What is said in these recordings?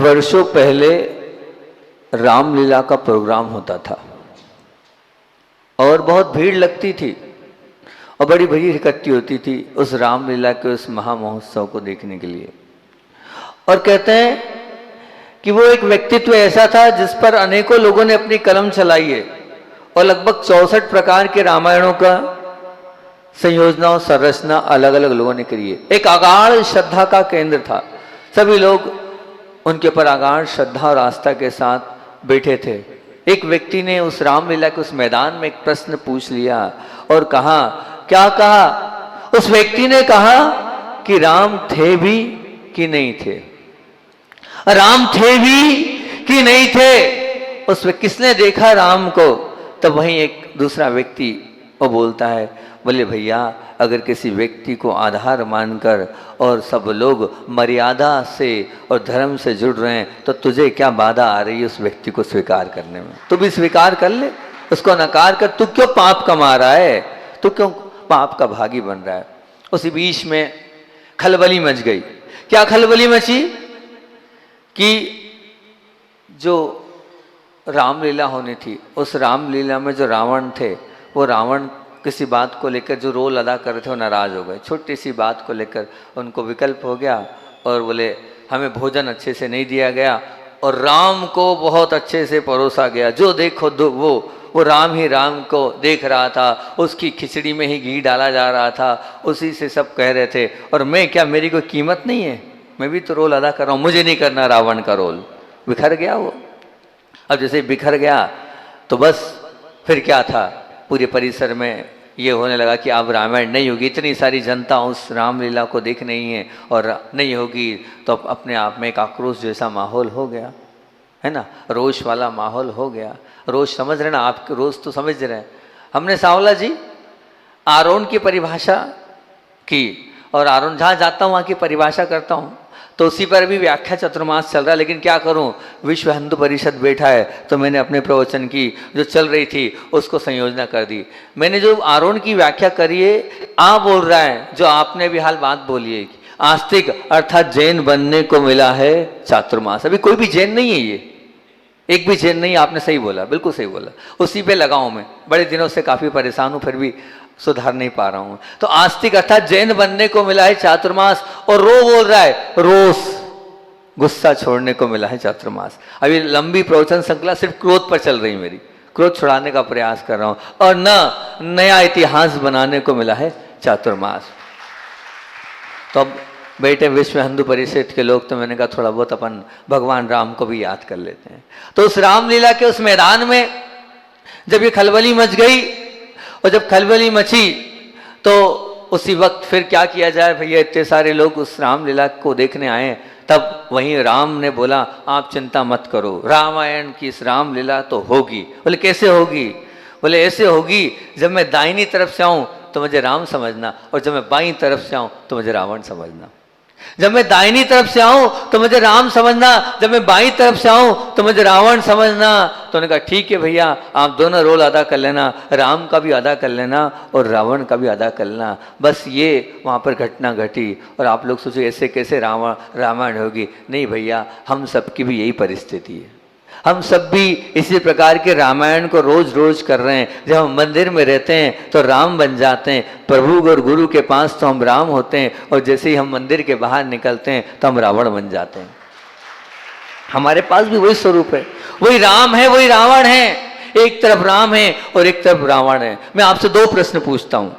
वर्षों पहले रामलीला का प्रोग्राम होता था और बहुत भीड़ लगती थी और बड़ी भीड़ इकट्ठी होती थी उस रामलीला के उस महामहोत्सव को देखने के लिए। और कहते हैं कि वो एक व्यक्तित्व ऐसा था जिस पर अनेकों लोगों ने अपनी कलम चलाई है और लगभग 64 प्रकार के रामायणों का संयोजना और संरचना अलग अलग लोगों ने करी है। एक अगाढ़ श्रद्धा का केंद्र था, सभी लोग उनके ऊपर अगाढ़ श्रद्धा और आस्था के साथ बैठे थे। एक व्यक्ति ने उस रामलीला के उस मैदान में एक प्रश्न पूछ लिया और कहा, क्या कहा? उस व्यक्ति ने कहा कि राम थे भी कि नहीं थे, राम थे भी कि नहीं थे। उस किसने देखा राम को? तब वहीं एक दूसरा व्यक्ति वो बोलता है, बोले भैया अगर किसी व्यक्ति को आधार मानकर और सब लोग मर्यादा से और धर्म से जुड़ रहे हैं तो तुझे क्या बाधा आ रही है उस व्यक्ति को स्वीकार करने में? तू भी स्वीकार कर ले, उसको नकार कर। तू क्यों पाप कमा रहा है? तू क्यों पाप का भागी बन रहा है? उसी बीच में खलबली मच गई। क्या खलबली मची? कि जो रामलीला होनी थी उस रामलीला में जो रावण थे वो रावण किसी बात को लेकर जो रोल अदा कर रहे थे वो नाराज हो गए। छोटी सी बात को लेकर उनको विकल्प हो गया और बोले हमें भोजन अच्छे से नहीं दिया गया और राम को बहुत अच्छे से परोसा गया। जो देखो वो राम ही राम को देख रहा था, उसकी खिचड़ी में ही घी डाला जा रहा था, उसी से सब कह रहे थे। और मैं क्या, मेरी कोई कीमत नहीं है? मैं भी तो रोल अदा कर रहा हूँ, मुझे नहीं करना रावण का रोल। बिखर गया वो। अब जैसे बिखर गया तो बस फिर क्या था, पूरे परिसर में ये होने लगा कि अब रामायण नहीं होगी। इतनी सारी जनता उस रामलीला को देख नहीं है और नहीं होगी तो अपने आप में एक आक्रोश जैसा माहौल हो गया, है ना, रोष वाला माहौल हो गया। रोष समझ रहे ना आप? रोष तो समझ रहे हैं। हमने सावला जी आरोन की परिभाषा की और आरोन जहाँ जाता हूँ वहाँ की परिभाषा करता हूँ, तो उसी पर भी व्याख्या चतुर्मास चल रहा है। लेकिन क्या करूं, विश्व हिंदू परिषद बैठा है तो मैंने अपने प्रवचन की जो चल रही थी उसको संयोजना कर दी। मैंने जो आरोन की व्याख्या करी है, आप बोल रहा है जो आपने भी हाल बात बोली है, आस्तिक अर्थात जैन बनने को मिला है चातुर्मास। अभी कोई भी जैन नहीं है, ये एक भी जैन नहीं। आपने सही बोला, बिल्कुल सही बोला। उसी पे लगाऊं मैं, बड़े दिनों से काफी परेशान हूं फिर भी सुधार नहीं पा रहा हूं। तो आस्तिक अर्थात जैन बनने को मिला है चातुर्मास। और रो बोल रहा है, रोष गुस्सा छोड़ने को मिला है चातुर्मास। अभी लंबी प्रवचन श्रृंखला सिर्फ क्रोध पर चल रही मेरी, क्रोध छुड़ाने का प्रयास कर रहा हूं। और न नया इतिहास बनाने को मिला है चातुर्मास। तो अब बेटे विश्व हिंदू परिषद के लोग, तो मैंने कहा थोड़ा बहुत अपन भगवान राम को भी याद कर लेते हैं। तो उस रामलीला के उस मैदान में जब ये खलबली मच गई और जब खलबली मची तो उसी वक्त फिर क्या किया जाए भैया, इतने सारे लोग उस रामलीला को देखने आए। तब वहीं राम ने बोला, आप चिंता मत करो, रामायण की इस रामलीला तो होगी। बोले कैसे होगी? बोले ऐसे होगी, जब मैं दाहिनी तरफ से आऊं तो मुझे राम समझना और जब मैं बाईं तरफ से आऊं तो मुझे रावण समझना। जब मैं दाहिनी तरफ से आऊं तो मुझे राम समझना, जब मैं बाईं तरफ से आऊं तो मुझे रावण समझना। तो उन्होंने कहा ठीक है भैया, आप दोनों रोल अदा कर लेना, राम का भी अदा कर लेना और रावण का भी अदा कर लेना। बस ये वहाँ पर घटना घटी और आप लोग सोचो ऐसे कैसे रामायण होगी। नहीं भैया, हम सबकी भी यही परिस्थिति है। हम सब भी इसी प्रकार के रामायण को रोज रोज कर रहे हैं। जब हम मंदिर में रहते हैं तो राम बन जाते हैं, प्रभु और गुरु के पास तो हम राम होते हैं, और जैसे ही हम मंदिर के बाहर निकलते हैं तो हम रावण बन जाते हैं। हमारे पास भी वही स्वरूप है, वही राम है, वही रावण है। एक तरफ राम है और एक तरफ रावण है। मैं आपसे दो प्रश्न पूछता हूं,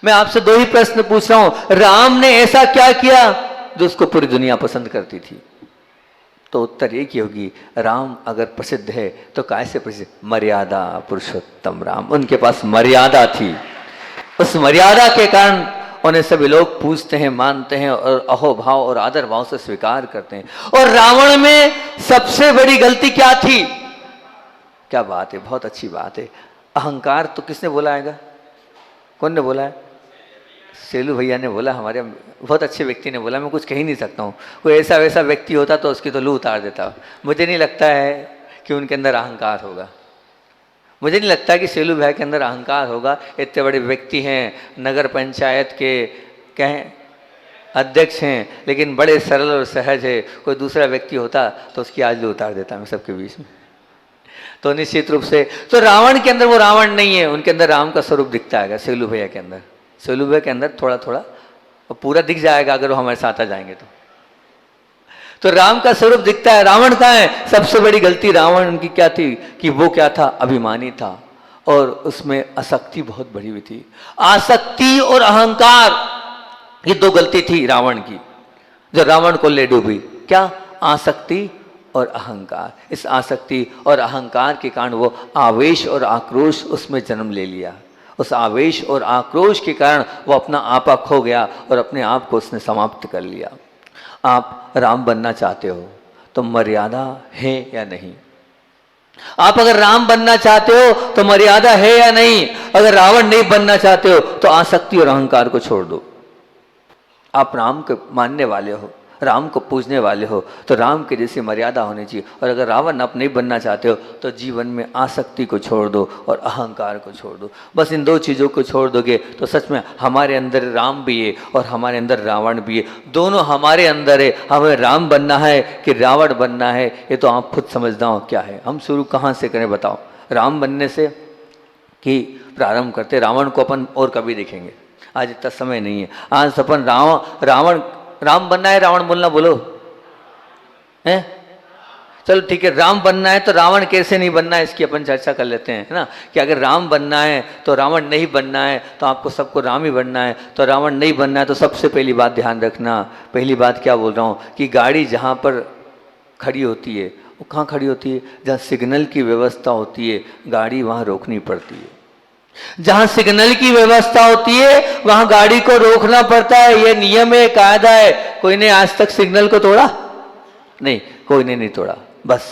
मैं आपसे दो ही प्रश्न पूछ रहा हूं। राम ने ऐसा क्या किया जो उसको पूरी दुनिया पसंद करती थी? तो उत्तर एक ही होगी, राम अगर प्रसिद्ध है तो कैसे प्रसिद्ध? मर्यादा पुरुषोत्तम राम। उनके पास मर्यादा थी, उस मर्यादा के कारण उन्हें सभी लोग पूजते हैं, मानते हैं और अहोभाव और आदर भाव से स्वीकार करते हैं। और रावण में सबसे बड़ी गलती क्या थी? क्या बात है, बहुत अच्छी बात है। अहंकार। तो किसने बोला आएगा? कौन ने बोला है? सेलू भैया ने बोला, हमारे बहुत अच्छे व्यक्ति ने बोला। मैं कुछ कह ही नहीं सकता हूँ। कोई ऐसा वैसा व्यक्ति होता तो उसकी तो लू उतार देता। मुझे नहीं लगता है कि उनके अंदर अहंकार होगा। मुझे नहीं लगता कि सेलू भाई के अंदर अहंकार होगा। इतने बड़े व्यक्ति हैं, नगर पंचायत के, कहें अध्यक्ष हैं, लेकिन बड़े सरल और सहज है। कोई दूसरा व्यक्ति होता तो उसकी आजू उतार देता मैं सबके बीच में। तो निश्चित रूप से तो रावण के अंदर वो रावण नहीं है, उनके अंदर राम का स्वरूप दिखता है। सेलू भैया के अंदर, सेलू भैया के अंदर थोड़ा थोड़ा पूरा दिख जाएगा अगर वो हमारे साथ आ जाएंगे तो राम का स्वरूप दिखता है। रावण कहाँ है? सबसे बड़ी गलती रावण उनकी क्या थी कि वो क्या था? अभिमानी था और उसमें आसक्ति बहुत बड़ी हुई थी। आसक्ति और अहंकार, ये दो गलती थी रावण की जो रावण को ले डूबी। क्या? आसक्ति और अहंकार। इस आसक्ति और अहंकार के कारण वो आवेश और आक्रोश उसमें जन्म ले लिया। उस आवेश और आक्रोश के कारण वो अपना आपा खो गया और अपने आप को उसने समाप्त कर लिया। आप राम बनना चाहते हो तो मर्यादा है या नहीं? आप अगर राम बनना चाहते हो तो मर्यादा है या नहीं? अगर रावण नहीं बनना चाहते हो तो आसक्ति और अहंकार को छोड़ दो। आप राम के मानने वाले हो, राम को पूजने वाले हो तो राम के जैसी मर्यादा होनी चाहिए। और अगर रावण आप नहीं बनना चाहते हो तो जीवन में आसक्ति को छोड़ दो और अहंकार को छोड़ दो। बस इन दो चीज़ों को छोड़ दोगे तो सच में हमारे अंदर राम भी है और हमारे अंदर रावण भी है। दोनों हमारे अंदर है। हमें राम बनना है कि रावण बनना है, ये तो आप खुद समझना हो क्या है। हम शुरू कहाँ से करें बताओ? राम बनने से कि प्रारंभ करते? रावण को अपन और कभी देखेंगे, आज इतना समय नहीं है। आज अपन राम बनना है, रावण बोलना बोलो हैं? चलो ठीक है, राम बनना है तो रावण कैसे नहीं बनना है इसकी अपन चर्चा कर लेते हैं, है ना? कि अगर राम बनना है तो रावण नहीं बनना है, तो आपको सबको राम ही बनना है। तो रावण नहीं बनना है तो सबसे पहली बात ध्यान रखना, पहली बात क्या बोल रहा हूँ कि गाड़ी जहाँ पर खड़ी होती है वो कहाँ खड़ी होती है? जहाँ सिग्नल की व्यवस्था होती है गाड़ी वहाँ रोकनी पड़ती है। जहां सिग्नल की व्यवस्था होती है वहां गाड़ी को रोकना पड़ता है। यह नियम है, कायदा है। कोई ने आज तक सिग्नल को तोड़ा नहीं, कोई ने नहीं तोड़ा। बस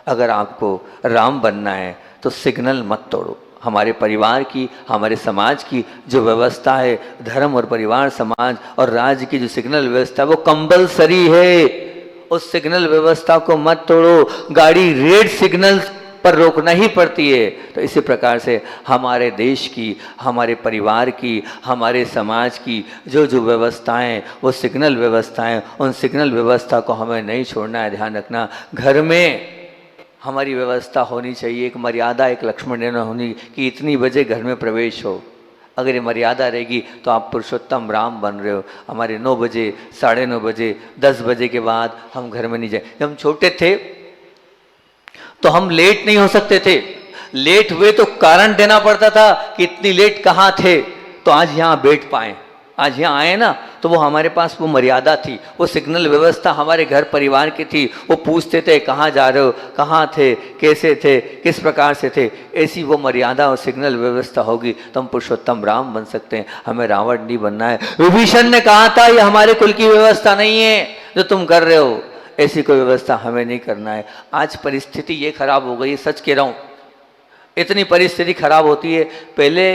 अगर आपको राम बनना है तो सिग्नल मत तोड़ो। हमारे परिवार की, हमारे समाज की जो व्यवस्था है, धर्म और परिवार, समाज और राज्य की जो सिग्नल व्यवस्था है वो कंपलसरी है। उस सिग्नल व्यवस्था को मत तोड़ो। गाड़ी रेड सिग्नल पर रोकना ही पड़ती है। तो इसी प्रकार से हमारे देश की, हमारे परिवार की, हमारे समाज की जो जो व्यवस्थाएं, वो सिग्नल व्यवस्थाएं, उन सिग्नल व्यवस्था को हमें नहीं छोड़ना है। ध्यान रखना, घर में हमारी व्यवस्था होनी चाहिए, एक मर्यादा, एक लक्ष्मण रेखा होनी कि इतनी बजे घर में प्रवेश हो। अगर ये मर्यादा रहेगी तो आप पुरुषोत्तम राम बन रहे हो। हमारे 9 बजे, 9:30 बजे, 10 बजे के बाद हम घर में नहीं जाए। जब हम छोटे थे तो हम लेट नहीं हो सकते थे। लेट हुए तो कारण देना पड़ता था कि इतनी लेट कहाँ थे। तो आज यहाँ बैठ पाए, आज यहाँ आए ना, तो वो हमारे पास वो मर्यादा थी, वो सिग्नल व्यवस्था हमारे घर परिवार की थी। वो पूछते थे कहाँ जा रहे हो, कहाँ थे, कैसे थे, किस प्रकार से थे। ऐसी वो मर्यादा और सिग्नल व्यवस्था होगी तो हम पुरुषोत्तम राम बन सकते हैं। हमें रावण नहीं बनना है। विभीषण ने कहा था ये हमारे कुल की व्यवस्था नहीं है जो तुम कर रहे हो, ऐसी कोई व्यवस्था हमें नहीं करना है। आज परिस्थिति ये खराब हो गई, सच कह रहा हूँ, इतनी परिस्थिति खराब होती है। पहले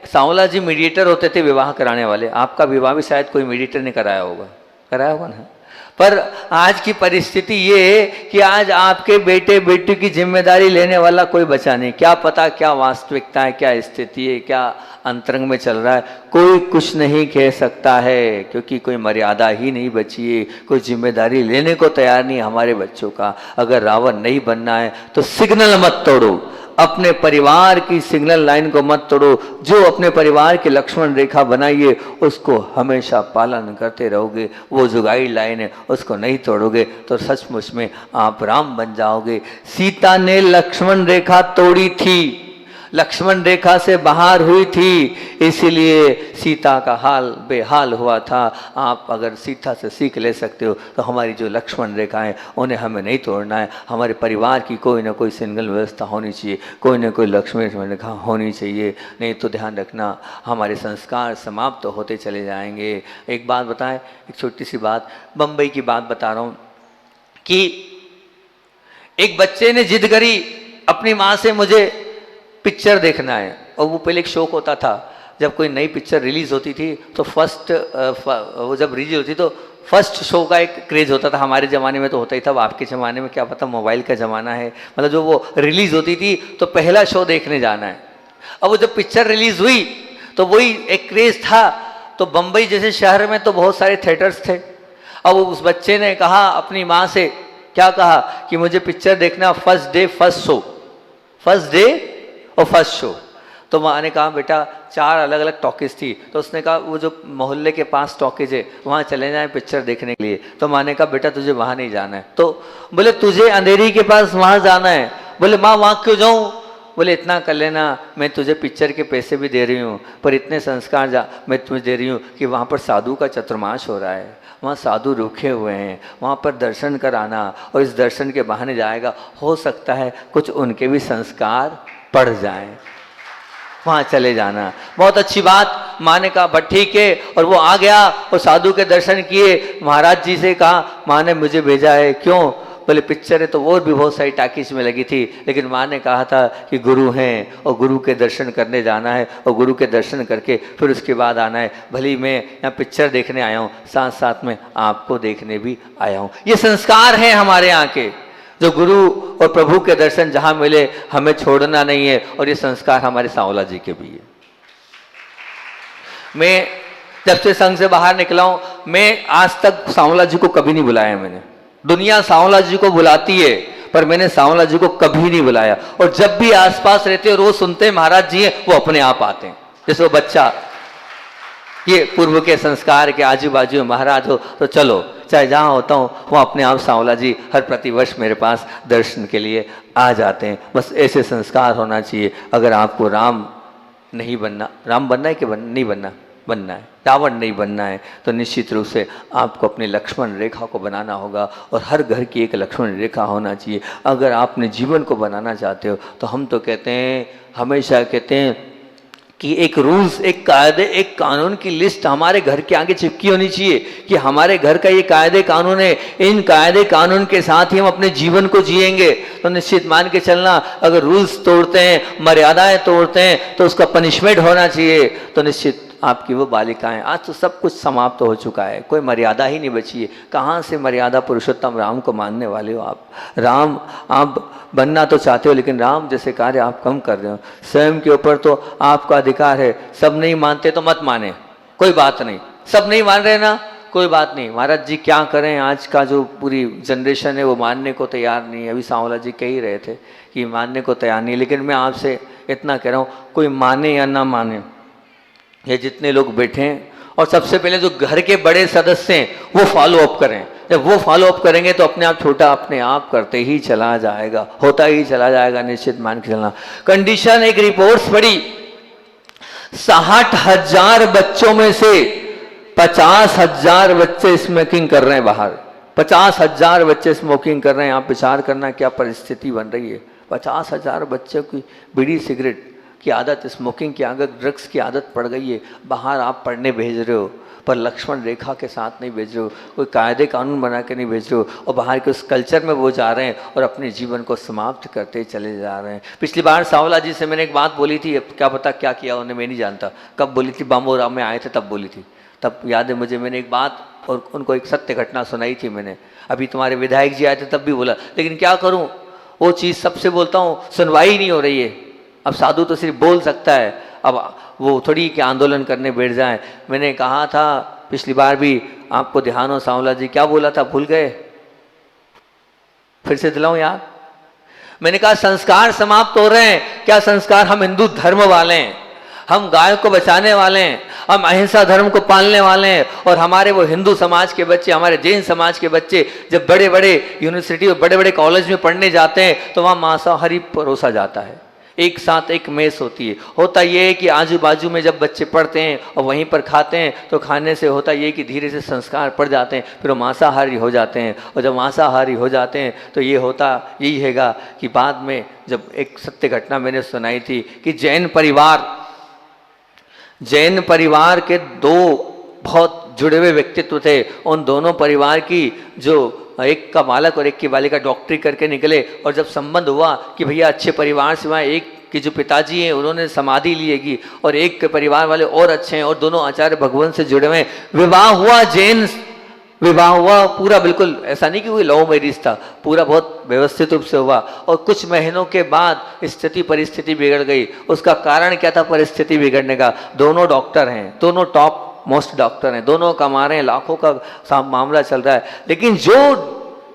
सांवला जी मीडिएटर होते थे विवाह कराने वाले। आपका विवाह भी शायद कोई मीडिएटर ने कराया होगा ना। पर आज की परिस्थिति ये है कि आज आपके बेटे बेटी की जिम्मेदारी लेने वाला कोई बचा नहीं। क्या पता क्या वास्तविकता है, क्या स्थिति है, क्या अंतरंग में चल रहा है, कोई कुछ नहीं कह सकता है, क्योंकि कोई मर्यादा ही नहीं बची है। कोई जिम्मेदारी लेने को तैयार नहीं हमारे बच्चों का। अगर रावण नहीं बनना है तो सिग्नल मत तोड़ो, अपने परिवार की सिग्नल लाइन को मत तोड़ो। जो अपने परिवार की लक्ष्मण रेखा बनाइए उसको हमेशा पालन करते रहोगे। वो जो गाइड लाइन है उसको नहीं तोड़ोगे तो सचमुच में आप राम बन जाओगे। सीता ने लक्ष्मण रेखा तोड़ी थी, लक्ष्मण रेखा से बाहर हुई थी, इसीलिए सीता का हाल बेहाल हुआ था। आप अगर सीता से सीख ले सकते हो तो हमारी जो लक्ष्मण रेखाएं उन्हें हमें नहीं तोड़ना है। हमारे परिवार की कोई ना कोई सिंगल व्यवस्था होनी चाहिए, कोई ना कोई लक्ष्मण रेखा होनी चाहिए, नहीं तो ध्यान रखना हमारे संस्कार समाप्त तो होते चले जाएंगे। एक बात बताएं, एक छोटी सी बात, बम्बई की बात बता रहा हूँ कि एक बच्चे ने जिद करी अपनी माँ से मुझे पिक्चर देखना है। और वो पहले एक शौक होता था, जब कोई नई पिक्चर रिलीज़ होती थी तो वो जब रिलीज होती तो फर्स्ट शो का एक क्रेज़ होता था। हमारे ज़माने में तो होता ही था, आपके ज़माने में क्या पता, मोबाइल का ज़माना है। मतलब जो वो रिलीज़ होती थी तो पहला शो देखने जाना है। अब वो जब पिक्चर रिलीज़ हुई तो वही एक क्रेज़ था। तो बम्बई जैसे शहर में तो बहुत सारे थिएटर्स थे। अब उस बच्चे ने कहा अपनी माँ से, क्या कहा कि मुझे पिक्चर देखना, first day first show, first day और फर्स्ट शो। तो माँ ने कहा बेटा 4 अलग अलग टॉकीज थी, तो उसने कहा वो जो मोहल्ले के पास टॉकीज है वहाँ चले जाएं पिक्चर देखने के लिए। तो माँ ने कहा बेटा तुझे वहाँ नहीं जाना है। तो बोले तुझे अंधेरी के पास वहाँ जाना है। बोले माँ वहाँ क्यों जाऊँ? बोले इतना कर लेना, मैं तुझे पिक्चर के पैसे भी दे रही हूँ, पर इतने संस्कार मैं तुझे दे रही हूँ कि वहाँ पर साधु का चतुर्मास हो रहा है, वहाँ साधु रुके हुए हैं, वहाँ पर दर्शन कराना, और इस दर्शन के बहाने जाएगा, हो सकता है कुछ उनके भी संस्कार पड़ जाएं, वहाँ चले जाना। बहुत अच्छी बात। माँ ने कहा बट ठीक है, और वो आ गया और साधु के दर्शन किए। महाराज जी से कहा माँ ने मुझे भेजा है। क्यों? बोले पिक्चर है तो और भी बहुत सारी टाकीज में लगी थी, लेकिन माँ ने कहा था कि गुरु हैं और गुरु के दर्शन करने जाना है, और गुरु के दर्शन करके फिर उसके बाद आना है। भली मैं यहाँ पिक्चर देखने आया हूँ, साथ साथ में आपको देखने भी आया हूँ। ये संस्कार हैं हमारे यहाँ के, जो गुरु और प्रभु के दर्शन जहाँ मिले हमें छोड़ना नहीं है, और ये संस्कार हमारे सांवला जी के भी है। मैं जब से संघ से बाहर निकला हूँ, मैं आज तक सांवला जी को कभी नहीं बुलाया। मैंने, दुनिया सांवला जी को बुलाती है, पर मैंने सांवला जी को कभी नहीं बुलाया। और जब भी आसपास रहते हैं रोज सुनते हैं महाराज जी हैं, वो अपने आप आते हैं। जैसे वो बच्चा, ये पूर्व के संस्कार के आजू बाजू महाराज हो तो चलो, चाहे जहाँ होता हूँ वो अपने आप सांवला जी हर प्रतिवर्ष मेरे पास दर्शन के लिए आ जाते हैं। बस ऐसे संस्कार होना चाहिए। अगर आपको राम नहीं बनना, राम बनना है कि नहीं बनना, बनना है, रावण नहीं बनना है, तो निश्चित रूप से आपको अपनी लक्ष्मण रेखा को बनाना होगा, और हर घर की एक लक्ष्मण रेखा होना चाहिए। अगर आप अपने जीवन को बनाना चाहते हो तो हम तो कहते हैं, हमेशा कहते हैं कि एक रूल्स, एक कायदे, एक कानून की लिस्ट हमारे घर के आगे चिपकी होनी चाहिए कि हमारे घर का ये कायदे कानून है, इन कायदे कानून के साथ ही हम अपने जीवन को जिएंगे। तो निश्चित मान के चलना, अगर रूल्स तोड़ते हैं, मर्यादाएं तोड़ते हैं, तो उसका पनिशमेंट होना चाहिए। तो निश्चित आपकी वो बालिकाएं, आज तो सब कुछ समाप्त हो चुका है, कोई मर्यादा ही नहीं बची है। कहाँ से मर्यादा? पुरुषोत्तम राम को मानने वाले हो आप। राम आप बनना तो चाहते हो, लेकिन राम जैसे कार्य आप कम कर रहे हो। स्वयं के ऊपर तो आपका अधिकार है, सब नहीं मानते तो मत माने, कोई बात नहीं। सब नहीं मान रहे ना, कोई बात नहीं। महाराज जी क्या करें, आज का जो पूरी जनरेशन है वो मानने को तैयार नहीं है। अभी सांवला जी कह ही रहे थे कि मानने को तैयार नहीं, लेकिन मैं आपसे इतना कह रहा हूँ, कोई माने या ना माने, ये जितने लोग बैठे हैं, और सबसे पहले जो घर के बड़े सदस्य हैं वो फॉलो अप करें। जब वो फॉलो अप करेंगे तो अपने आप छोटा अपने आप करते ही चला जाएगा, होता ही चला जाएगा। निश्चित मान के चलना। कंडीशन, एक रिपोर्ट्स पड़ी, 60,000 बच्चों में से 50,000 बच्चे स्मोकिंग कर रहे हैं बाहर। 50,000 बच्चे स्मोकिंग कर रहे हैं। आप विचार करना क्या परिस्थिति बन रही है। 50,000 बच्चों की बीड़ी सिगरेट की आदत, स्मोकिंग की आदत, ड्रग्स की आदत पड़ गई है। बाहर आप पढ़ने भेज रहे हो, पर लक्ष्मण रेखा के साथ नहीं भेज रहे हो, कोई कायदे कानून बना के नहीं भेज रहे हो, और बाहर के उस कल्चर में वो जा रहे हैं और अपने जीवन को समाप्त करते चले जा रहे हैं। पिछली बार सांवला जी से मैंने एक बात बोली थी, अब क्या पता क्या किया उन्होंने, मैं नहीं जानता कब बोली थी। बामोराव में आए थे तब बोली थी, तब याद है मुझे। मैंने एक बात और उनको एक सत्य घटना सुनाई थी मैंने। अभी तुम्हारे विधायक जी आए थे तब भी बोला, लेकिन क्या करूँ, वो चीज़ सबसे बोलता हूँ, सुनवाई नहीं हो रही है। अब साधु तो सिर्फ बोल सकता है, अब वो थोड़ी कि आंदोलन करने बैठ जाए। मैंने कहा था पिछली बार भी, आपको ध्यान हो सांवला जी क्या बोला था, भूल गए? फिर से दिलाऊं याद। मैंने कहा संस्कार समाप्त हो रहे हैं। क्या संस्कार? हम हिंदू धर्म वाले हैं, हम गाय को बचाने वाले हैं, हम अहिंसा धर्म को पालने वाले हैं। और हमारे वो हिंदू समाज के बच्चे, हमारे जैन समाज के बच्चे जब बड़े बड़े यूनिवर्सिटी और बड़े बड़े कॉलेज में पढ़ने जाते हैं तो वहाँ मांसाहारी परोसा जाता है, एक साथ एक मेस होती है। होता ये है कि आजू बाजू में जब बच्चे पढ़ते हैं और वहीं पर खाते हैं, तो खाने से होता ये कि धीरे से संस्कार पड़ जाते हैं, फिर वो मांसाहारी हो जाते हैं। और जब मांसाहारी हो जाते हैं तो ये होता यही हैगा कि बाद में, जब एक सत्य घटना मैंने सुनाई थी कि जैन परिवार के 2 बहुत जुड़े हुए व्यक्तित्व थे। उन दोनों परिवार की, जो एक का बालक और एक की बालिका डॉक्टरी करके निकले, और जब संबंध हुआ कि भैया अच्छे परिवार से, वहाँ एक के जो पिताजी हैं उन्होंने समाधि लिएगी, और एक के परिवार वाले और अच्छे हैं और दोनों आचार्य भगवान से जुड़े हुए हैं। विवाह हुआ, जैन विवाह हुआ पूरा, बिल्कुल ऐसा नहीं कि कोई लव मैरिज था, पूरा बहुत व्यवस्थित रूप से हुआ। और कुछ महीनों के बाद परिस्थिति बिगड़ गई। उसका कारण क्या था परिस्थिति बिगड़ने का? दोनों डॉक्टर हैं, दोनों टॉप मोस्ट डॉक्टर हैं, दोनों कमा रहे हैं, लाखों का मामला चल रहा है। लेकिन जो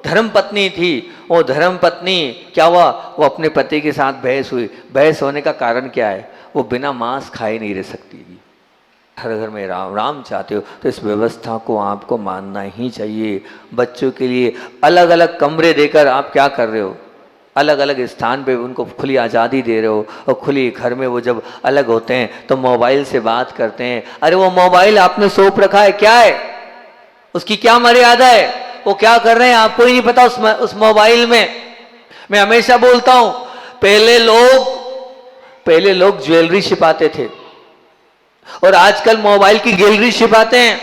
धर्म पत्नी थी, वो धर्म पत्नी क्या हुआ, वो अपने पति के साथ बहस हुई। बहस होने का कारण क्या है, वो बिना मांस खाए नहीं रह सकती थी। हर घर में राम राम चाहते हो तो इस व्यवस्था को आपको मानना ही चाहिए। बच्चों के लिए अलग अलग कमरे देकर आप क्या कर रहे हो, अलग अलग स्थान पे उनको खुली आज़ादी दे रहे हो, और खुली घर में वो जब अलग होते हैं तो मोबाइल से बात करते हैं। अरे वो मोबाइल आपने सौंप रखा है, क्या है उसकी, क्या मर्यादा है, वो क्या कर रहे हैं आपको ही नहीं पता उस मोबाइल में। मैं हमेशा बोलता हूं, पहले लोग ज्वेलरी छिपाते थे और आजकल मोबाइल की गैलरी छिपाते हैं।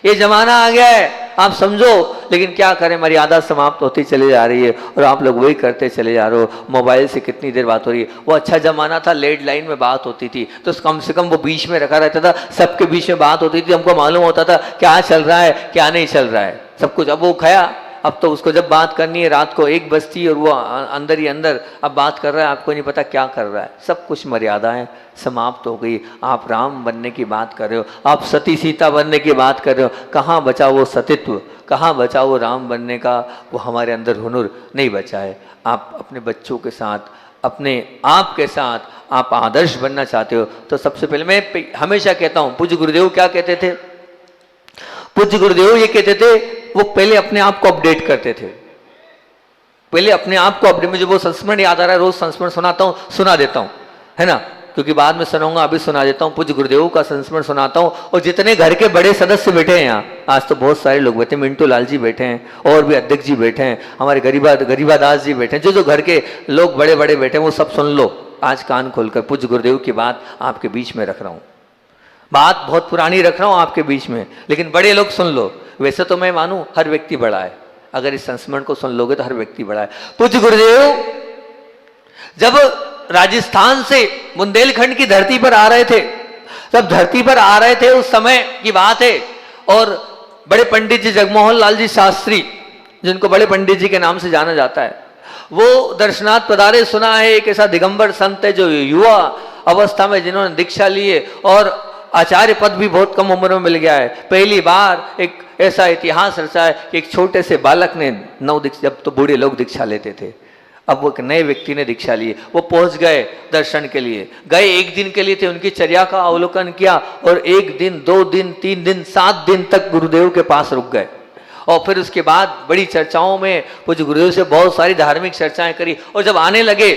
ये जमाना आ गया है, आप समझो। लेकिन क्या करें, मर्यादा समाप्त होती चली जा रही है और आप लोग वही करते चले जा रहे हो। मोबाइल से कितनी देर बात हो रही है। वो अच्छा जमाना था, लैंडलाइन में बात होती थी तो कम से कम वो बीच में रखा रहता था, सबके बीच में बात होती थी, हमको मालूम होता था क्या चल रहा है क्या नहीं चल रहा है सब कुछ। अब वो खया, अब तो उसको जब बात करनी है रात को 1 बजती और वो अंदर ही अंदर अब बात कर रहा है, आपको नहीं पता क्या कर रहा है। सब कुछ मर्यादाएं समाप्त हो गई। आप राम बनने की बात कर रहे हो, आप सती सीता बनने की बात कर रहे हो, कहाँ बचा वो सतीत्व, कहाँ बचा वो राम बनने का वो हमारे अंदर हुनर, नहीं बचा है। आप अपने बच्चों के साथ, अपने आप के साथ आप आदर्श बनना चाहते हो तो सबसे पहले मैं हमेशा कहता हूँ, पूज्य गुरुदेव क्या कहते थे, पूज्य गुरुदेव ये कहते थे, वो पहले अपने आप को अपडेट करते थे। पहले अपने आप को अपडेट, मुझे वो संस्मरण याद आ रहा है, रोज संस्मरण सुनाता हूँ, सुना देता हूँ, है ना, क्योंकि बाद में सुनाऊंगा, अभी सुना देता हूँ। पूज्य गुरुदेव का संस्मरण सुनाता हूँ। और जितने घर के बड़े सदस्य बैठे हैं यहाँ, आज तो बहुत सारे लोग बैठे, मिंटू लाल जी बैठे हैं और भी अध्यक्ष जी बैठे हैं, हमारे गरीबादास जी बैठे हैं, जो घर के लोग बड़े बड़े बैठे हैं वो सब सुन लो आज कान खोलकर। पूज्य गुरुदेव की बात आपके बीच में रख रहा हूँ, बात बहुत पुरानी रख रहा हूँ आपके बीच में, लेकिन बड़े लोग सुन लो। वैसे तो मैं मानूं हर व्यक्ति बड़ा है, अगर इस संस्मरण को सुन लोगे तो हर व्यक्ति बड़ा है। पूज्य गुरुदेव जब राजस्थान से बुंदेलखंड की धरती पर आ रहे थे, तब धरती पर आ रहे थे उस समय की बात है, और बड़े पंडित जी जगमोहन लाल जी शास्त्री, जिनको बड़े पंडित जी के नाम से जाना जाता है, वो दर्शनार्थ पधारे। सुना है एक ऐसा दिगंबर संत है जो युवा अवस्था में जिन्होंने दीक्षा ली है और आचार्य पद भी बहुत कम उम्र में मिल गया है। पहली बार एक ऐसा इतिहास रचा है कि एक छोटे से बालक ने जब तो बूढ़े लोग दीक्षा लेते थे, अब वो एक नए व्यक्ति ने दीक्षा ली। वो पहुंच गए दर्शन के लिए, गए 1 दिन के लिए थे, उनकी चर्या का अवलोकन किया और 1 दिन 2 दिन 3 दिन 7 दिन तक गुरुदेव के पास रुक गए। और फिर उसके बाद बड़ी चर्चाओं में पूज्य गुरुदेव से बहुत सारी धार्मिक चर्चाएं करी। और जब आने लगे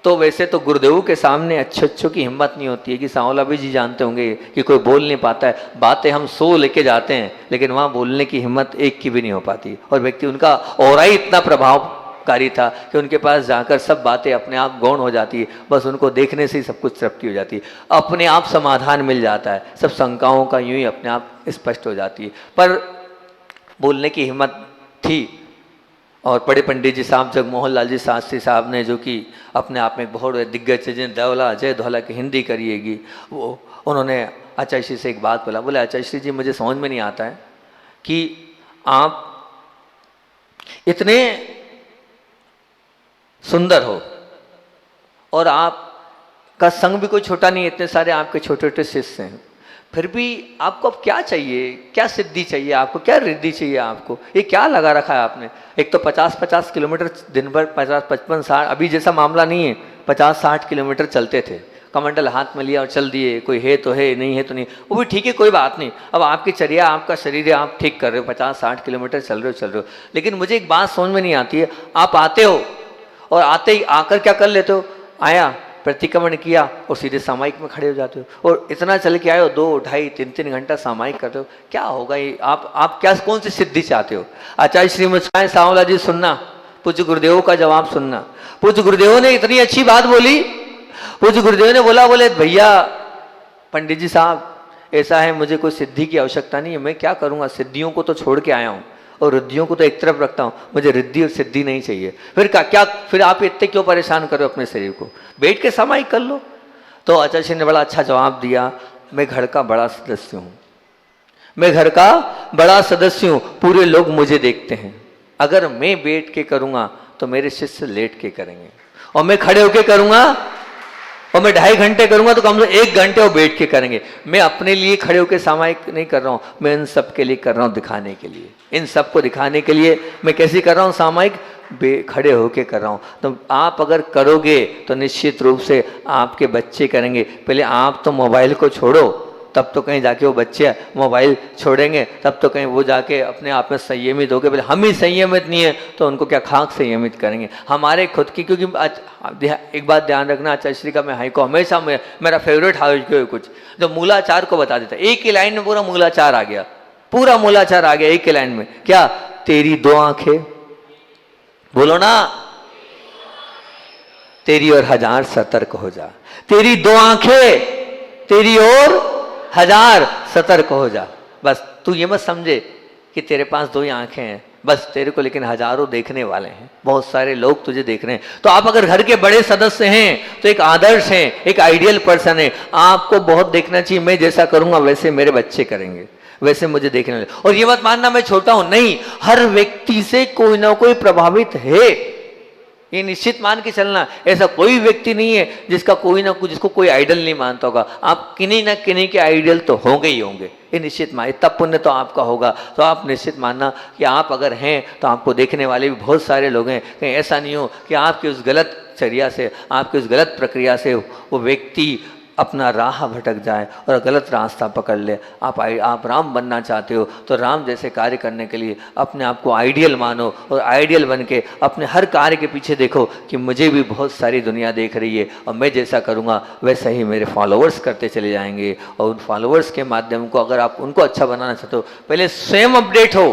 तो वैसे तो गुरुदेव के सामने अच्छों की हिम्मत नहीं होती है, कि सांवला भी जी जानते होंगे कि कोई बोल नहीं पाता है, बातें हम 100 लेके जाते हैं लेकिन वहाँ बोलने की हिम्मत 1 की भी नहीं हो पाती। और व्यक्ति उनका ऑरा ही इतना प्रभावकारी था कि उनके पास जाकर सब बातें अपने आप गौण हो जाती है, बस उनको देखने से ही सब कुछ तृप्ति हो जाती है, अपने आप समाधान मिल जाता है, सब शंकाओं का यूं ही अपने आप स्पष्ट हो जाती है। पर बोलने की हिम्मत थी। और बड़े पंडित जी साहब जगमोहन लाल जी शास्त्री साहब ने, जो कि अपने आप में बहुत दिग्गज जिन दौला जय धौला की हिंदी करिएगी, वो उन्होंने आचार्य श्री से एक बात बोला, बोले आचार्य श्री जी मुझे समझ में नहीं आता है कि आप इतने सुंदर हो और आपका संग भी कोई छोटा नहीं है, इतने सारे आपके छोटे छोटे शिष्य हैं, फिर भी आपको अब क्या चाहिए, क्या सिद्धि चाहिए आपको, क्या रिद्धि चाहिए आपको, ये क्या लगा रखा है आपने। एक तो 50-50 किलोमीटर दिन भर, 50-55-60, अभी जैसा मामला नहीं है, 50-60 किलोमीटर चलते थे, कमंडल हाथ में लिया और चल दिए, कोई है तो है, नहीं है तो नहीं, वो भी ठीक है, कोई बात नहीं। अब आपकी चर्या, आपका शरीर है, आप ठीक कर रहे हो, 50-60 किलोमीटर चल रहे हो। लेकिन मुझे एक बात समझ में नहीं आती है, आप आते हो और आते ही आकर क्या कर लेते हो, आया प्रतिक्रमण किया और सीधे सामायिक में खड़े हो जाते हो, और इतना चल के आए हो 2, 2.5, 3 घंटा सामायिक करते हो, क्या होगा ये, आप क्या, कौन सी सिद्धि चाहते हो। आचार्य श्री मुस्कान सांवला जी सुनना, पूज्य गुरुदेव का जवाब सुनना। पूज्य गुरुदेव ने इतनी अच्छी बात बोली, पूज्य गुरुदेव ने बोले भैया पंडित जी साहब, ऐसा है मुझे कोई सिद्धि की आवश्यकता नहीं है, मैं क्या करूँगा, सिद्धियों को तो छोड़ के आया हूँ और रिद्धियों को तो एक तरफ रखता हूँ, मुझे रिद्धि और सिद्धि नहीं चाहिए। फिर क्या फिर आप इतने क्यों परेशान करो अपने शरीर को, बैठ के सामायिक कर लो। तो आचार्य श्री ने बड़ा अच्छा जवाब दिया, मैं घर का बड़ा सदस्य हूँ, मैं घर का बड़ा सदस्य हूँ, पूरे लोग मुझे देखते हैं, अगर मैं बैठ के करूँगा तो मेरे शिष्य लेट के करेंगे, और मैं खड़े होके करूँगा और मैं 2.5 घंटे करूंगा तो कम से कम 1 घंटे वो बैठ के करेंगे। मैं अपने लिए खड़े होकर सामायिक नहीं कर रहा हूँ, मैं इन सब के लिए कर रहा हूँ, दिखाने के लिए। इन सब को दिखाने के लिए मैं कैसे कर रहा हूँ सामायिक, खड़े होके कर रहा हूँ। तो आप अगर करोगे तो निश्चित रूप से आपके बच्चे करेंगे। पहले आप तो मोबाइल को छोड़ो, तब तो कहीं जाके वो बच्चे मोबाइल छोड़ेंगे, तब तो कहीं वो जाके अपने आप में संयमित होंगे। पहले हम ही संयमित नहीं है तो उनको क्या खाक संयमित करेंगे हमारे खुद की। क्योंकि एक बात ध्यान रखना, आचार्य का मैं हाई को हमेशा मेरा फेवरेट हाई को कुछ जो मूलाचार को बता देता है। एक ही लाइन में पूरा मूलाचार आ गया, पूरा मूलाचार आ गया एक ही लाइन में। क्या? तेरी 2 आंखें, बोलो ना, तेरी और 1000 सतर्क हो जा। तेरी 2 आंखें, तेरी और 1000 सतर्क हो जा। बस तू ये मत समझे कि तेरे पास 2 ही आंखें हैं बस तेरे को, लेकिन हजारों देखने वाले हैं, बहुत सारे लोग तुझे देख रहे हैं। तो आप अगर घर के बड़े सदस्य हैं तो एक आदर्श हैं, एक आइडियल पर्सन है। आपको बहुत देखना चाहिए, मैं जैसा करूंगा वैसे मेरे बच्चे करेंगे, वैसे मुझे देखने लगे। और ये मत मानना मैं छोटा हूं, नहीं, हर व्यक्ति से कोई ना कोई प्रभावित है, ये निश्चित मान के चलना। ऐसा कोई व्यक्ति नहीं है जिसका कोई ना कोई, जिसको कोई आइडल नहीं मानता होगा। आप किन्हीं ना किन्हीं के आइडल तो होंगे ही होंगे, ये निश्चित मान। इतना पुण्य तो आपका होगा, तो आप निश्चित मानना कि आप अगर हैं तो आपको देखने वाले भी बहुत सारे लोग हैं। कहीं ऐसा नहीं हो कि आपकी उस गलत चर्या से, आपकी उस गलत प्रक्रिया से वो व्यक्ति अपना राह भटक जाए और गलत रास्ता पकड़ ले। आप राम बनना चाहते हो तो राम जैसे कार्य करने के लिए अपने आप को आइडियल मानो, और आइडियल बन के अपने हर कार्य के पीछे देखो कि मुझे भी बहुत सारी दुनिया देख रही है और मैं जैसा करूँगा वैसा ही मेरे फॉलोअर्स करते चले जाएंगे। और उन फॉलोअर्स के माध्यम को अगर आप उनको अच्छा बनाना चाहते हो, पहले स्वयं अपडेट हो,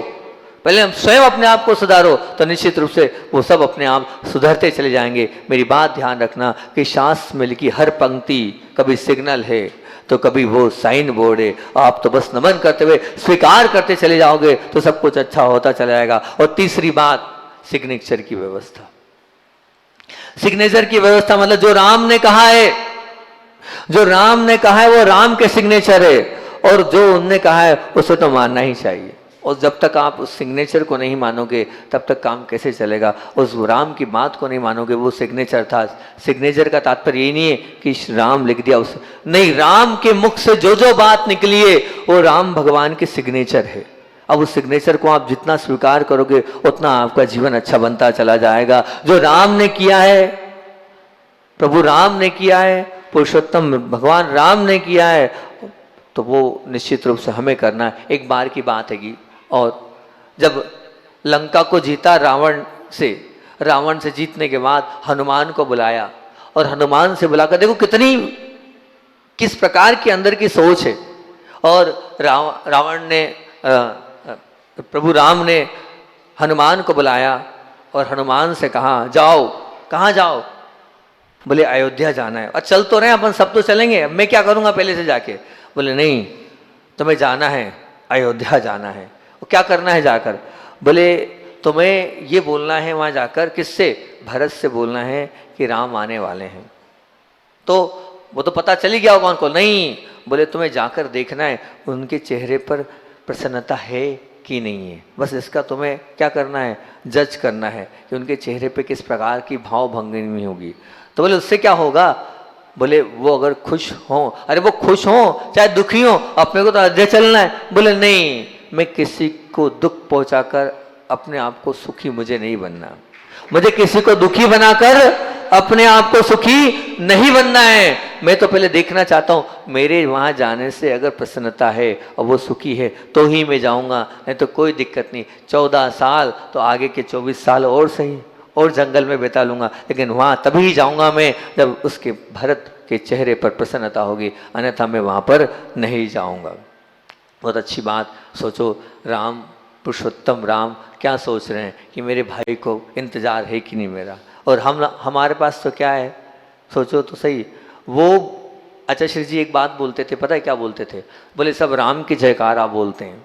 पहले हम स्वयं अपने आप को सुधारो, तो निश्चित रूप से वो सब अपने आप सुधरते चले जाएंगे। मेरी बात ध्यान रखना कि शास्त्र में लिखी हर पंक्ति कभी सिग्नल है तो कभी वो साइन बोर्ड है। आप तो बस नमन करते हुए स्वीकार करते चले जाओगे तो सब कुछ अच्छा होता चला जाएगा। और तीसरी बात, सिग्नेचर की व्यवस्था। सिग्नेचर की व्यवस्था मतलब जो राम ने कहा है, जो राम ने कहा है वो राम के सिग्नेचर है, और जो उनने कहा है उसे तो मानना ही चाहिए। और जब तक आप उस सिग्नेचर को नहीं मानोगे तब तक काम कैसे चलेगा। उस राम की बात को नहीं मानोगे, वो सिग्नेचर था। सिग्नेचर का तात्पर्य ये नहीं है कि राम लिख दिया उस, नहीं, राम के मुख से जो जो बात निकली है वो राम भगवान के सिग्नेचर है। अब उस सिग्नेचर को आप जितना स्वीकार करोगे उतना आपका जीवन अच्छा बनता चला जाएगा। जो राम ने किया है, प्रभु राम ने किया है, पुरुषोत्तम भगवान राम ने किया है, तो वो निश्चित रूप से हमें करना है। एक बार की बात है कि, और जब लंका को जीता रावण से जीतने के बाद हनुमान को बुलाया, और हनुमान से बुलाकर देखो किस प्रकार के अंदर की सोच है। और रावण ने प्रभु राम ने हनुमान को बुलाया और हनुमान से कहा, जाओ। कहाँ जाओ? बोले अयोध्या जाना है। और चल तो रहे हैं अपन, सब तो चलेंगे, मैं क्या करूँगा पहले से जाके? बोले नहीं, तुम्हें जाना है, अयोध्या जाना है। और क्या करना है जाकर? बोले तुम्हें ये बोलना है वहाँ जाकर, किससे? भरत से बोलना है कि राम आने वाले हैं। तो वो तो पता चली गया होगा उनको। नहीं, बोले तुम्हें जाकर देखना है उनके चेहरे पर प्रसन्नता है कि नहीं है। बस इसका तुम्हें क्या करना है? जज करना है कि उनके चेहरे पे किस प्रकार की भाव भंगी होगी। तो बोले उससे क्या होगा? बोले वो अगर खुश हों, अरे वो खुश हों चाहे दुखी हों, अपने को तो अयोध्या चलना है। बोले नहीं, मैं किसी को दुख पहुंचाकर अपने आप को सुखी मुझे नहीं बनना, मुझे किसी को दुखी बनाकर अपने आप को सुखी नहीं बनना है। मैं तो पहले देखना चाहता हूं मेरे वहां जाने से अगर प्रसन्नता है और वो सुखी है तो ही मैं जाऊंगा, नहीं तो कोई दिक्कत नहीं। 14 साल तो आगे के 24 साल और सही और जंगल में बिता लूंगा, लेकिन वहां तभी जाऊंगा मैं जब उसके भरत के चेहरे पर प्रसन्नता होगी, अन्यथा मैं वहां पर नहीं जाऊंगा। बहुत अच्छी बात। सोचो, राम पुरुषोत्तम राम क्या सोच रहे हैं कि मेरे भाई को इंतजार है कि नहीं मेरा, और हमारे पास तो क्या है? सोचो तो सही। वो आचार्य जी एक बात बोलते थे, पता है क्या बोलते थे? बोले सब राम की जयकारा बोलते हैं,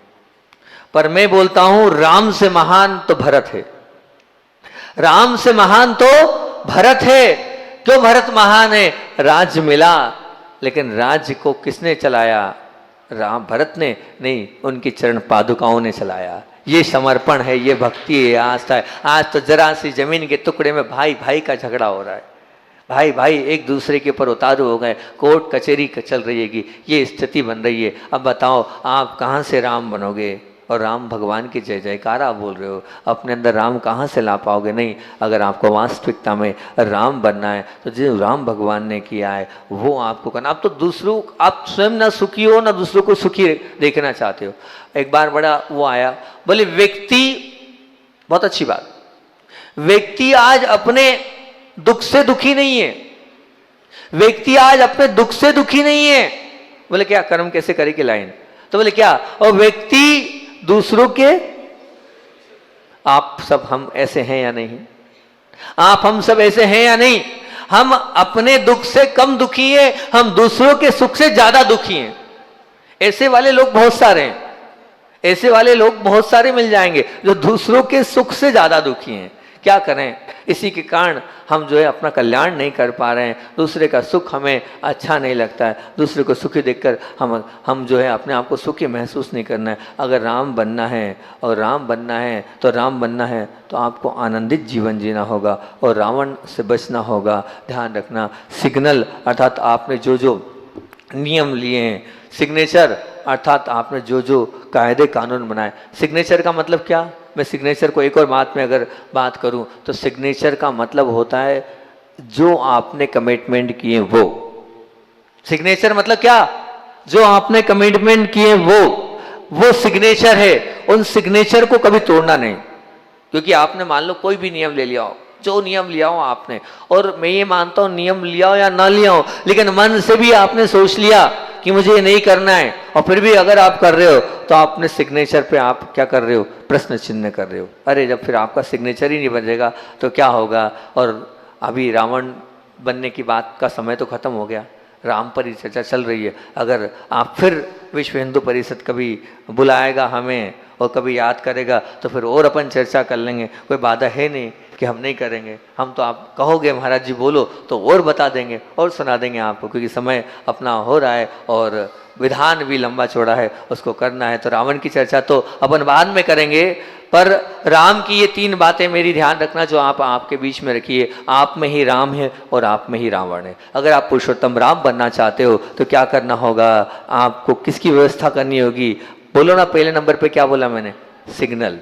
पर मैं बोलता हूं राम से महान तो भरत है, राम से महान तो भरत है। क्यों भरत महान है? राज्य मिला, लेकिन राज्य को किसने चलाया? राम, भरत ने नहीं, उनकी चरण पादुकाओं ने चलाया। ये समर्पण है, ये भक्ति है, आस्था है। आज तो जरा सी जमीन के टुकड़े में भाई भाई का झगड़ा हो रहा है, भाई भाई एक दूसरे के ऊपर उतारू हो गए, कोर्ट कचहरी चल रही है कि ये स्थिति बन रही है। अब बताओ आप कहाँ से राम बनोगे? और राम भगवान की जय जयकार आप बोल रहे हो, अपने अंदर राम कहाँ से ला पाओगे? नहीं, अगर आपको वास्तविकता में राम बनना है तो जो राम भगवान ने किया है वो आपको करना। आप तो दूसरों, आप स्वयं ना सुखी हो ना दूसरों को सुखी देखना चाहते हो। एक बार बड़ा वो आया, बोले व्यक्ति, बहुत अच्छी बात, व्यक्ति आज अपने दुख से दुखी नहीं है, व्यक्ति आज अपने दुख से दुखी नहीं है। बोले क्या? कर्म कैसे करे की लाइन। तो बोले क्या? और व्यक्ति दूसरों के, आप सब हम ऐसे हैं या नहीं? आप हम सब ऐसे हैं या नहीं? हम अपने दुख से कम दुखी हैं, हम दूसरों के सुख से ज्यादा दुखी हैं। ऐसे वाले लोग बहुत सारे हैं, ऐसे वाले लोग बहुत सारे मिल जाएंगे जो दूसरों के सुख से ज्यादा दुखी हैं। क्या करें? इसी के कारण हम जो है अपना कल्याण नहीं कर पा रहे हैं, दूसरे का सुख हमें अच्छा नहीं लगता है, दूसरे को सुखी देखकर हम जो है अपने आप को सुखी महसूस नहीं करना है। अगर राम बनना है और राम बनना है तो राम बनना है तो आपको आनंदित जीवन जीना होगा और रावण से बचना होगा। ध्यान रखना, सिग्नल अर्थात आपने जो जो नियम लिए हैं, सिग्नेचर अर्थात आपने जो जो कायदे कानून बनाए। सिग्नेचर का मतलब क्या? मैं सिग्नेचर को एक और बात में अगर बात करूं तो सिग्नेचर का मतलब होता है जो आपने कमिटमेंट किए वो। सिग्नेचर मतलब क्या? जो आपने कमिटमेंट किए वो सिग्नेचर है। उन सिग्नेचर को कभी तोड़ना नहीं, क्योंकि आपने मान लो कोई भी नियम ले लिया हो, जो नियम लिया हो आपने, और मैं ये मानता हूं नियम लिया हो या ना लिया हो, लेकिन मन से भी आपने सोच लिया कि मुझे ये नहीं करना है, और फिर भी अगर आप कर रहे हो तो आपने सिग्नेचर पे आप क्या कर रहे हो? प्रश्न चिन्ह कर रहे हो। अरे जब फिर आपका सिग्नेचर ही नहीं बनेगा तो क्या होगा? और अभी रावण बनने की बात का समय तो खत्म हो गया, राम पर ही चर्चा चल रही है। अगर आप फिर विश्व हिंदू परिषद कभी बुलाएगा हमें और कभी याद करेगा तो फिर और अपन चर्चा कर लेंगे। कोई बाधा है नहीं कि हम नहीं करेंगे। हम तो आप कहोगे महाराज जी बोलो तो और बता देंगे और सुना देंगे आपको, क्योंकि समय अपना हो रहा है और विधान भी लंबा चौड़ा है, उसको करना है। तो रावण की चर्चा तो अपन बाद में करेंगे, पर राम की ये 3 बातें मेरी ध्यान रखना जो आप आपके बीच में रखिए। आप में ही राम है और आप में ही रावण है। अगर आप पुरुषोत्तम राम बनना चाहते हो तो क्या करना होगा? आपको किसकी व्यवस्था करनी होगी? बोलो ना, पहले नंबर पे क्या बोला मैंने? सिग्नल।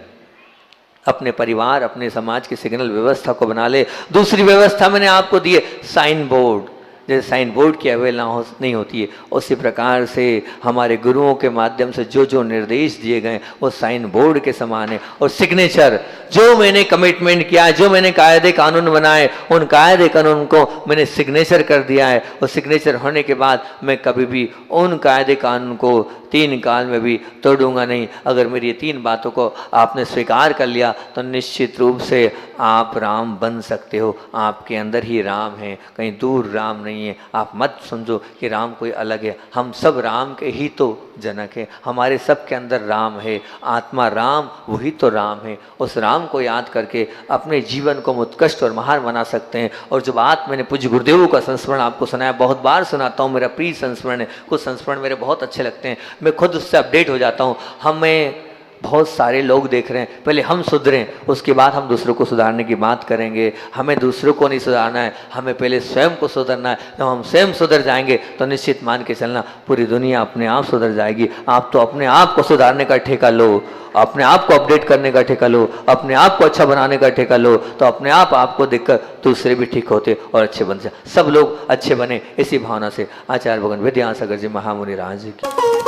अपने परिवार अपने समाज की सिग्नल व्यवस्था को बना ले। दूसरी व्यवस्था मैंने आपको दी है साइन बोर्ड। जैसे साइन बोर्ड की अवहेलना नहीं होती है, उसी प्रकार से हमारे गुरुओं के माध्यम से जो जो निर्देश दिए गए वो साइन बोर्ड के समान है। और सिग्नेचर, जो मैंने कमिटमेंट किया है, जो मैंने कायदे कानून बनाए, उन कायदे कानून को मैंने सिग्नेचर कर दिया है। और सिग्नेचर होने के बाद मैं कभी भी उन कायदे कानून को 3 काल में भी तोड़ूंगा नहीं। अगर मेरी ये 3 बातों को आपने स्वीकार कर लिया तो निश्चित रूप से आप राम बन सकते हो। आपके अंदर ही राम है, कहीं दूर राम नहीं है। आप मत समझो कि राम कोई अलग है, हम सब राम के ही तो जनक है। हमारे सब के अंदर राम है, आत्मा राम, वही तो राम है। उस राम को याद करके अपने जीवन को उत्कृष्ट और महान बना सकते हैं। और जो बात मैंने पूज्य गुरुदेवों का संस्मरण आपको सुनाया, बहुत बार सुनाता हूँ, मेरा प्रिय संस्मरण है। कुछ संस्मरण मेरे बहुत अच्छे लगते हैं, मैं खुद उससे अपडेट हो जाता हूँ। हमें बहुत सारे लोग देख रहे हैं, पहले हम सुधरें, उसके बाद हम दूसरों को सुधारने की बात करेंगे। हमें दूसरों को नहीं सुधारना है, हमें पहले स्वयं को सुधरना है। जब हम स्वयं सुधर जाएंगे तो निश्चित मान के चलना पूरी दुनिया अपने आप सुधर जाएगी। आप तो अपने आप को सुधारने का ठेका लो, अपने आप को अपडेट करने का ठेका लो, अपने आप को अच्छा बनाने का ठेका लो, तो अपने आप आपको देखकर दूसरे भी ठीक होते और अच्छे बन जाए। सब लोग अच्छे बने, इसी भावना से आचार्य भगवान विद्यासागर जी महामुनि राज की